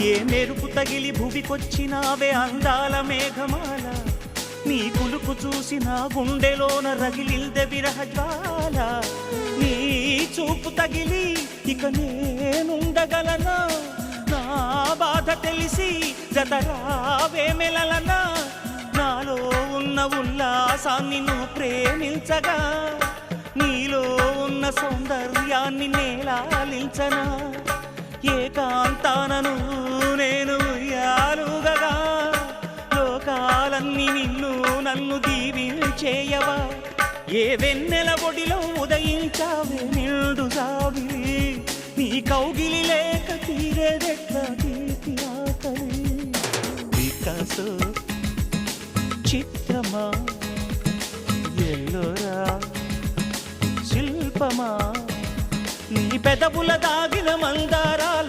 ఏ మెరుపు తగిలి భువికొచ్చినావే అందాల మేఘమాల నీ కులుకు చూసి నా గుండెలోన రగిలిల్దె విరహజ్వాల నీ చూపు తగిలి ఇక నేనుండగలనా నా బాధ తెలిసి జతరావే మెలలనా నాలో ఉన్న ఉల్లాసాన్ని నువ్వు ప్రేమించగా నీలో ఉన్న సౌందర్యాన్ని నేలాలించనా ఏకాంతానను నేను ఉయ్యాలుగగా లోకాలన్నీ నిన్ను నన్ను దీవించేయవా ఏ వెన్నెల ఒడిలో ఉదయించావే నిండు సావిరి నీ కౌగిలి లేక తీరేదెట్లా తీపి ఆకలి వికాసో చిత్రమా ఎల్లోరా శిల్పమా నీ పెదవుల దాగిన మందారాల